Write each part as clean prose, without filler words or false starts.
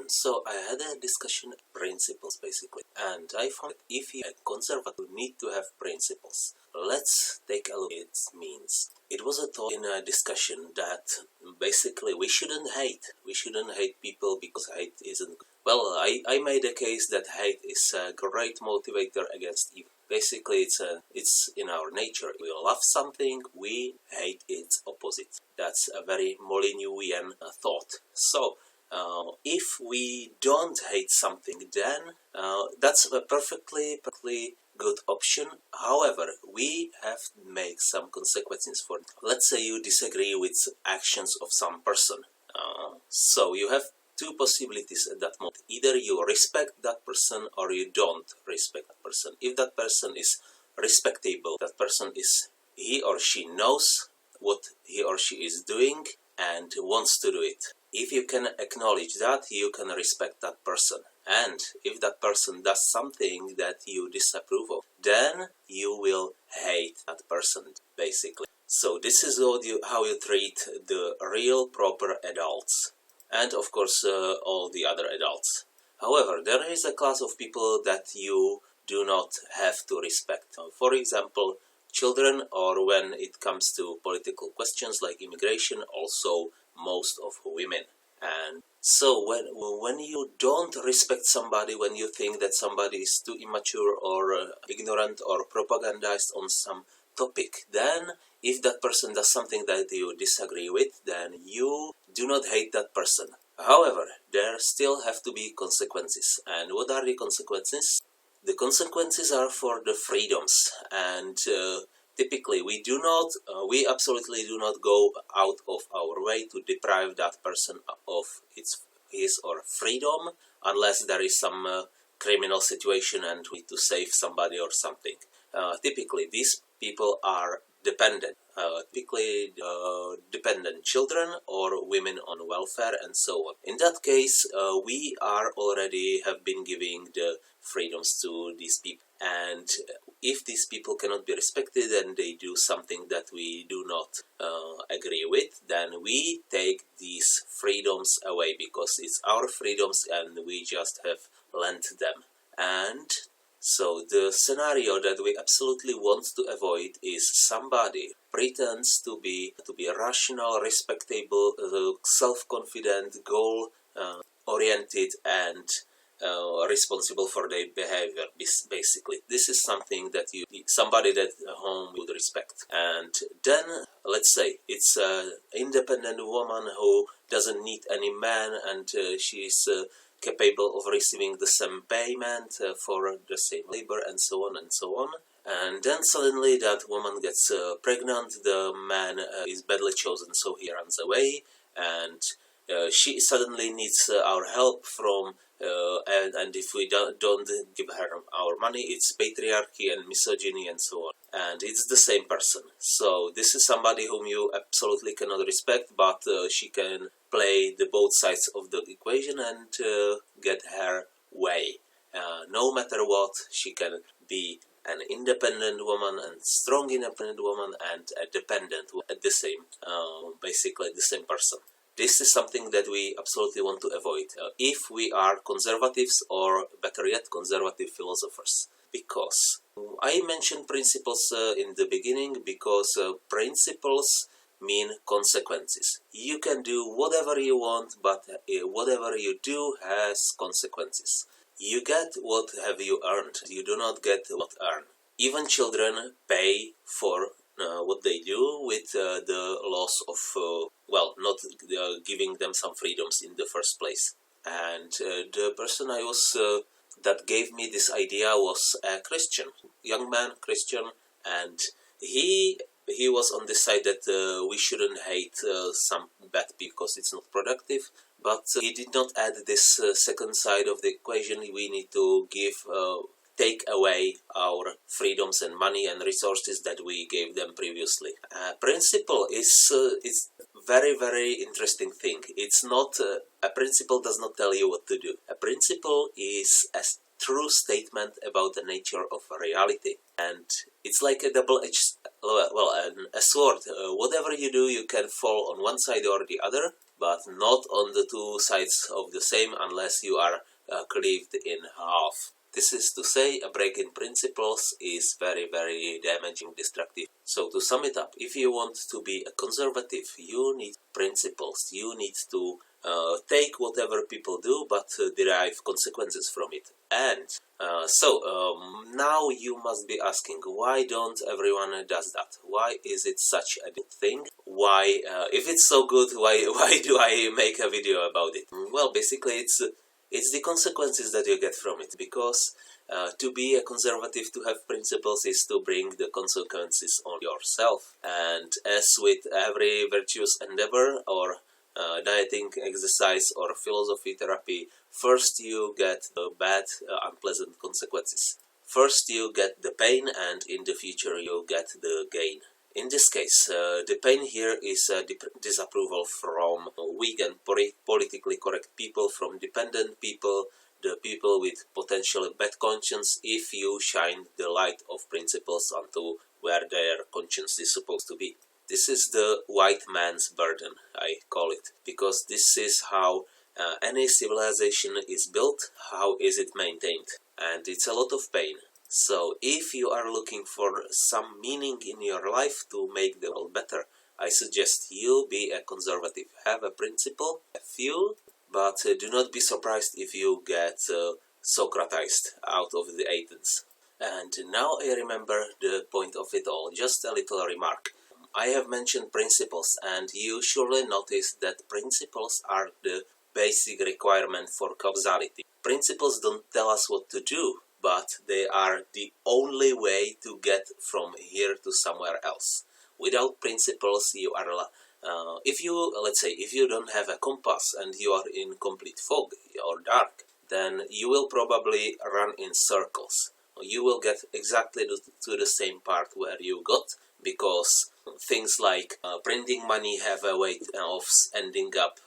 So I had a discussion principles basically, and I found that if you are conservative, you need to have principles. Let's take a look at its means. It was a thought in a discussion that basically we shouldn't hate. We shouldn't hate people because hate isn't. Well, I made a case that hate is a great motivator against evil. Basically, it's in our nature. We love something, we hate its opposite. That's a very Molyneuxian thought. So, if we don't hate something, then that's a perfectly good option. However, we have to make some consequences for it. Let's say you disagree with actions of some person. So you have two possibilities at that moment. Either you respect that person or you don't respect that person. If that person is respectable, that person is, he or she knows what he or she is doing and wants to do it. If you can acknowledge that, you can respect that person. And if that person does something that you disapprove of, then you will hate that person, basically. So this is how you treat the real proper adults. And of course all the other adults. However, there is a class of people that you do not have to respect. For example, children, or when it comes to political questions like immigration, also most of women. And so when you don't respect somebody, when you think that somebody is too immature or ignorant or propagandized on some topic, then if that person does something that you disagree with, then you do not hate that person. However, there still have to be consequences. And what are the consequences? The consequences are for the freedoms. And typically we absolutely do not go out of our way to deprive that person of his or freedom, unless there is some criminal situation and we need to save somebody or something. Typically, these people are dependent. Typically dependent children or women on welfare and so on. In that case, we are already have been giving the freedoms to these people. And if these people cannot be respected and they do something that we do not agree with, then we take these freedoms away because it's our freedoms and we just have lent them. And so the scenario that we absolutely want to avoid is somebody pretends to be rational, respectable, self-confident, goal-oriented, and responsible for their behavior. Basically, this is something that somebody that whom would respect. And then let's say it's an independent woman who doesn't need any man, and she's capable of receiving the same payment for the same labor, and so on and so on. And then suddenly that woman gets pregnant, the man is badly chosen, so he runs away, and she suddenly needs our help from and if we don't give her our money, it's patriarchy and misogyny and so on. And it's the same person. So this is somebody whom you absolutely cannot respect, but she can play the both sides of the equation and get her way. No matter what, she can be an independent woman and strong independent woman and a dependent at the same, basically the same person. This is something that we absolutely want to avoid if we are conservatives, or better yet, conservative philosophers. Because I mentioned principles in the beginning, because principles mean consequences. You can do whatever you want, but whatever you do has consequences. You get what have you earned. You do not get what earn. Even children pay for what they do with the loss of, not giving them some freedoms in the first place. And the person that gave me this idea was a Christian, young man, Christian, and he was on the side that we shouldn't hate some bad people because it's not productive, but he did not add this second side of the equation. We need to take away our freedoms and money and resources that we gave them previously. Principle is very, very interesting thing. It's not, a principle does not tell you what to do. A principle is a true statement about the nature of reality. And it's like a double-edged a sword. Whatever you do, you can fall on one side or the other, but not on the two sides of the same unless you are cleaved in half. This is to say, a break in principles is very, very damaging, destructive. So to sum it up, if you want to be a conservative, you need principles. You need to take whatever people do, but derive consequences from it. And now you must be asking, why don't everyone does that? Why is it such a good thing? Why, if it's so good, why do I make a video about it? Well, basically it's the consequences that you get from it, because to be a conservative, to have principles, is to bring the consequences on yourself. And as with every virtuous endeavor, or dieting, exercise, or philosophy therapy, first you get the bad, unpleasant consequences. First you get the pain, and in the future you get the gain. In this case, the pain here is disapproval from weak and politically correct people, from dependent people, the people with potentially bad conscience, if you shine the light of principles onto where their conscience is supposed to be. This is the white man's burden, I call it, because this is how any civilization is built, how is it maintained, and it's a lot of pain. So if you are looking for some meaning in your life to make the world better, I suggest you be a conservative. Have a principle, a few, but do not be surprised if you get Socratized out of the Athens. And now I remember the point of it all, just a little remark. I have mentioned principles, and you surely noticed that principles are the basic requirement for causality. Principles don't tell us what to do, but they are the only way to get from here to somewhere else. Without principles, you are if you don't have a compass and you are in complete fog or dark, then you will probably run in circles. You will get exactly to the same part where you got, because things like printing money have a way of ending up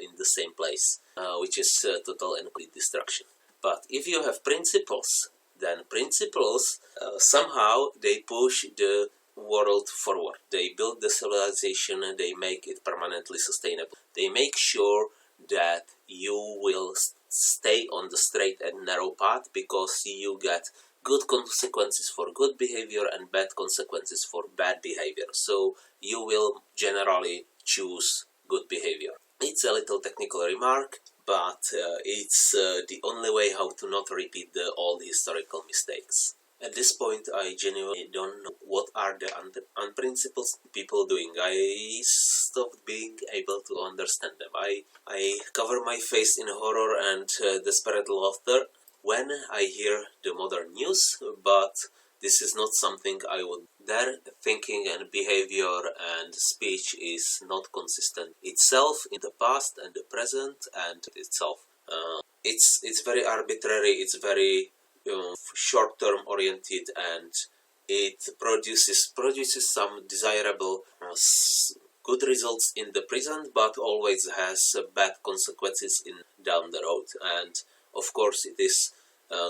in the same place, which is total and complete destruction. But if you have principles, then principles somehow they push the world forward. They build the civilization, and they make it permanently sustainable. They make sure that you will stay on the straight and narrow path, because you get good consequences for good behavior and bad consequences for bad behavior. So you will generally choose good behavior. It's a little technical remark, but it's the only way how to not repeat the old historical mistakes. At this point, I genuinely don't know what are the unprincipled people doing. I stopped being able to understand them. I cover my face in horror and desperate laughter when I hear the modern news, but this is not something I would. Their thinking and behavior and speech is not consistent itself in the past and the present and itself. It's very arbitrary, it's very short-term oriented, and it produces some desirable good results in the present, but always has bad consequences down the road. And of course, it is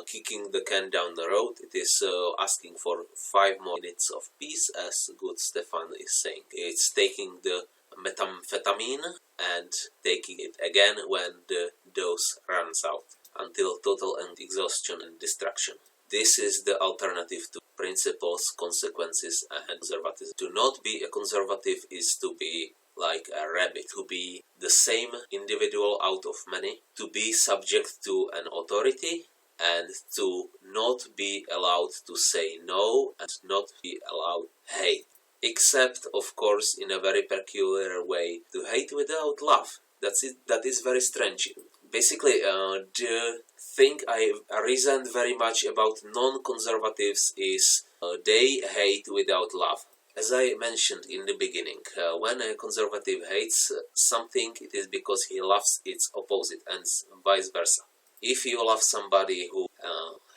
kicking the can down the road. It is asking for 5 more minutes of peace, as good Stefan is saying. It's taking the methamphetamine and taking it again when the dose runs out, until total exhaustion and destruction. This is the alternative to principles, consequences, and conservatism. To not be a conservative is to be like a rabbit, to be the same individual out of many, to be subject to an authority, and to not be allowed to say no, and not be allowed hate. Except, of course, in a very peculiar way, to hate without love. That is very strange. Basically, the thing I resent very much about non-conservatives is they hate without love. As I mentioned in the beginning, when a conservative hates something, it is because he loves its opposite, and vice versa. If you love somebody who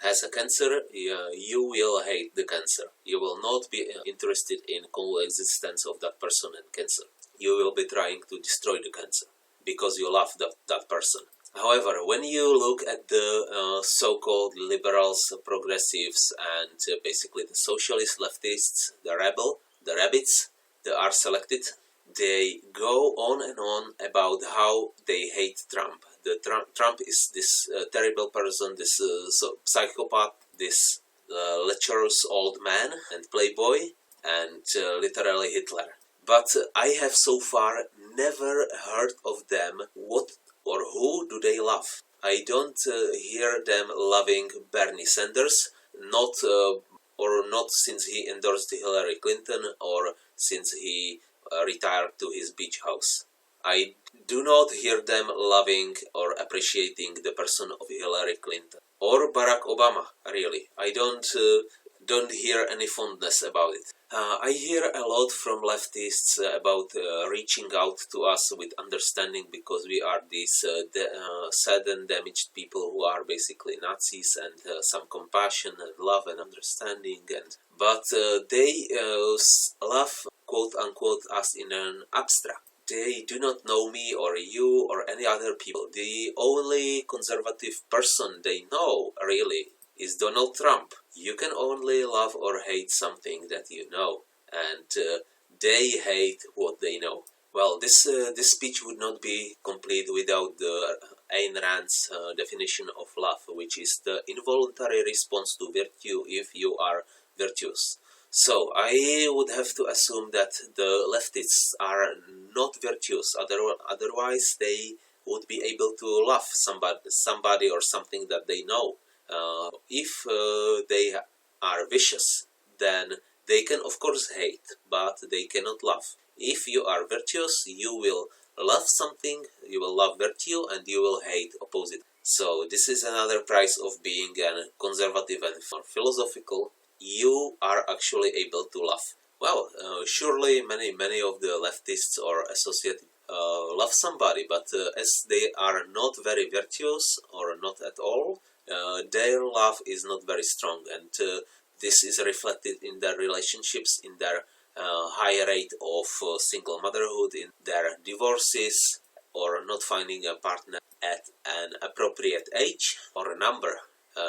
has a cancer, you will hate the cancer. You will not be interested in coexistence of that person and cancer. You will be trying to destroy the cancer because you love that person. However, when you look at the so-called liberals, progressives, and basically the socialist leftists, the rabbits, that are selected, they go on and on about how they hate Trump. Trump is this terrible person, this psychopath, this lecherous old man and playboy, and literally Hitler. But I have so far never heard of them what or who do they love. I don't hear them loving Bernie Sanders, not since he endorsed Hillary Clinton or since he retired to his beach house. I do not hear them loving or appreciating the person of Hillary Clinton or Barack Obama. Really, I don't hear any fondness about it. I hear a lot from leftists about reaching out to us with understanding because we are these sad and damaged people who are basically Nazis, and some compassion and love and understanding. But they love, quote unquote, us in an abstract. They do not know me or you or any other people. The only conservative person they know, really, is Donald Trump. You can only love or hate something that you know, and they hate what they know. Well, this speech would not be complete without the Ayn Rand's definition of love, which is the involuntary response to virtue if you are virtuous. So I would have to assume that the leftists are not virtuous, otherwise they would be able to love somebody or something that they know. If they are vicious, then they can of course hate, but they cannot love. If you are virtuous, you will love something, you will love virtue, and you will hate opposite. So this is another price of being a conservative and philosophical. You are actually able to love. Well, surely many of the leftists or associated love somebody, but as they are not very virtuous or not at all, their love is not very strong, and this is reflected in their relationships, in their high rate of single motherhood, in their divorces, or not finding a partner at an appropriate age or a number.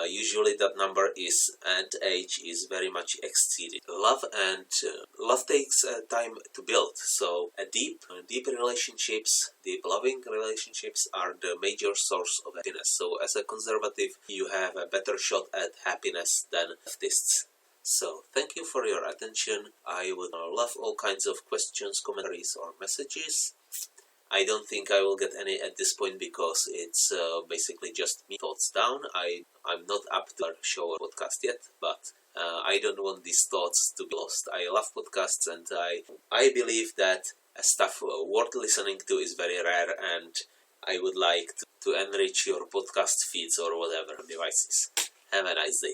Usually that number is and age is very much exceeded. Love takes time to build. So deep relationships, deep loving relationships are the major source of happiness. So as a conservative, you have a better shot at happiness than leftists. So thank you for your attention. I would love all kinds of questions, commentaries, or messages. I don't think I will get any at this point because it's basically just me thoughts down. I'm not up to show a podcast yet, but I don't want these thoughts to be lost. I love podcasts, and I believe that stuff worth listening to is very rare, and I would like to enrich your podcast feeds or whatever devices. Have a nice day.